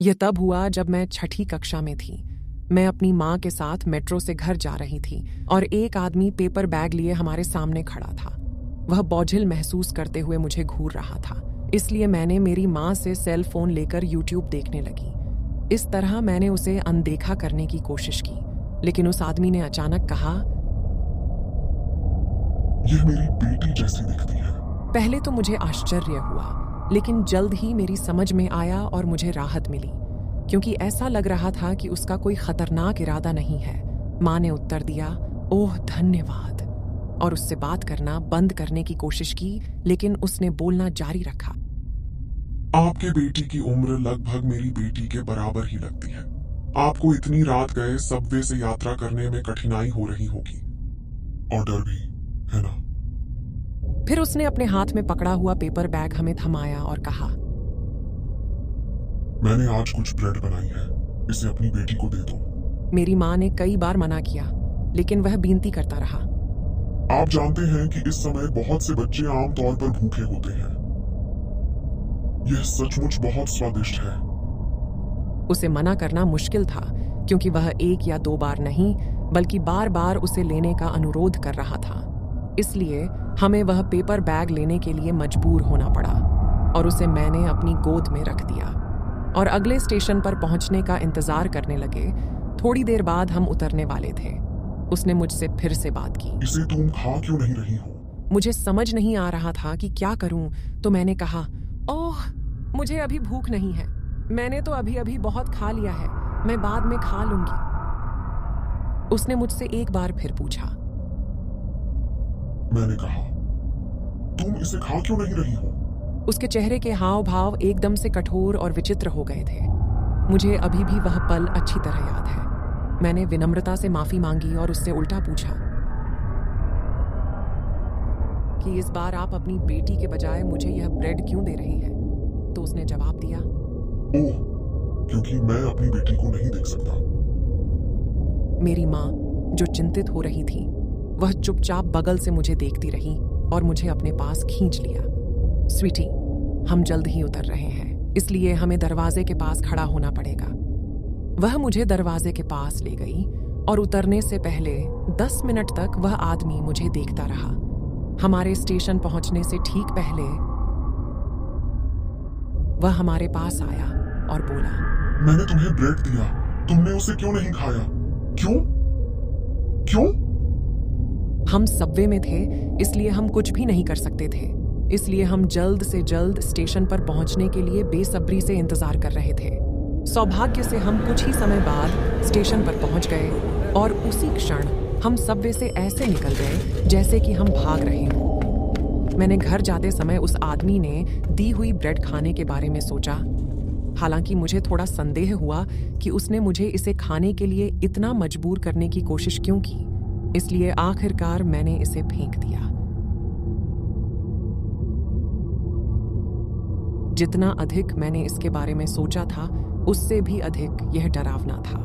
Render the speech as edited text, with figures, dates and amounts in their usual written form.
यह तब हुआ जब मैं छठी कक्षा में थी। मैं अपनी माँ के साथ मेट्रो से घर जा रही थी और एक आदमी पेपर बैग लिए हमारे सामने खड़ा था। वह बोझिल महसूस करते हुए मुझे घूर रहा था, इसलिए मैंने मेरी माँ से सेल फोन लेकर यूट्यूब देखने लगी। इस तरह मैंने उसे अनदेखा करने की कोशिश की, लेकिन उस आदमी ने अचानक कहा, यह मेरी बेटी जैसी दिखती है। पहले तो मुझे आश्चर्य हुआ, लेकिन जल्द ही मेरी समझ में आया और मुझे राहत मिली, क्योंकि ऐसा लग रहा था कि उसका कोई खतरनाक इरादा नहीं है। माँ ने उत्तर दिया, ओह धन्यवाद, और उससे बात करना बंद करने की कोशिश की, लेकिन उसने बोलना जारी रखा। आपके बेटी की उम्र लगभग मेरी बेटी के बराबर ही लगती है। आपको इतनी रात गए सबवे से यात्रा करने में कठिनाई हो रही होगी, और डर भी, है ना? फिर उसने अपने हाथ में पकड़ा हुआ पेपर बैग हमें थमाया और कहा, मैंने आज कुछ ब्रेड बनाई है, इसे अपनी बेटी को दे दो। मेरी माँ ने कई बार मना किया, लेकिन वह विनती करता रहा। आप जानते हैं कि इस समय बहुत से बच्चे आमतौर पर भूखे होते हैं। यह सचमुच बहुत स्वादिष्ट है। उसे मना करना मुश्किल था, क्योंकि वह एक या दो बार नहीं, बल्कि बार बार उसे लेने का अनुरोध कर रहा था। इसलिए हमें वह पेपर बैग लेने के लिए मजबूर होना पड़ा, और उसे मैंने अपनी गोद में रख दिया और अगले स्टेशन पर पहुंचने का इंतजार करने लगे। थोड़ी देर बाद हम उतरने वाले थे। उसने मुझसे फिर से बात की। इसे तुम खा क्यों नहीं रही हो? मुझे समझ नहीं आ रहा था कि क्या करूं, तो मैंने कहा, ओह मुझे अभी भूख नहीं है, मैंने तो अभी अभी बहुत खा लिया है, मैं बाद में खा लूंगी। उसने मुझसे एक बार फिर पूछा। मैंने कहा, तुम इसे खा क्यों नहीं रही हो? उसके चेहरे के हाव भाव एकदम से कठोर और विचित्र हो गए थे। मुझे अभी भी वह पल अच्छी तरह याद है। मैंने विनम्रता से माफी मांगी और उससे उल्टा पूछा कि इस बार आप अपनी बेटी के बजाय मुझे यह ब्रेड क्यों दे रही हैं? तो उसने जवाब दिया, ओह, क्योंकि मैं अपनी बेटी को नहीं देख सकता। मेरी माँ, जो चिंतित हो रही थी, वह चुपचाप बगल से मुझे देखती रही और मुझे अपने पास खींच लिया। स्वीटी, हम जल्द ही उतर रहे हैं, इसलिए हमें दरवाजे के पास खड़ा होना पड़ेगा। वह मुझे दरवाजे के पास ले गई और उतरने से पहले 10 मिनट तक वह आदमी मुझे देखता रहा। हमारे स्टेशन पहुंचने से ठीक पहले वह हमारे पास आया और बोला, मैंने तुम्हें ब्रेड दिया, तुमने उसे क्यों नहीं खाया? क्यों? क्यों? हम सबवे में थे, इसलिए हम कुछ भी नहीं कर सकते थे। इसलिए हम जल्द से जल्द स्टेशन पर पहुंचने के लिए बेसब्री से इंतजार कर रहे थे। सौभाग्य से हम कुछ ही समय बाद स्टेशन पर पहुंच गए और उसी क्षण हम सबवे से ऐसे निकल गए जैसे कि हम भाग रहे हों। मैंने घर जाते समय उस आदमी ने दी हुई ब्रेड खाने के बारे में सोचा। हालांकि मुझे थोड़ा संदेह हुआ कि उसने मुझे इसे खाने के लिए इतना मजबूर करने की कोशिश क्यों की, इसलिए आखिरकार मैंने इसे फेंक दिया। जितना अधिक मैंने इसके बारे में सोचा था, उससे भी अधिक यह डरावना था।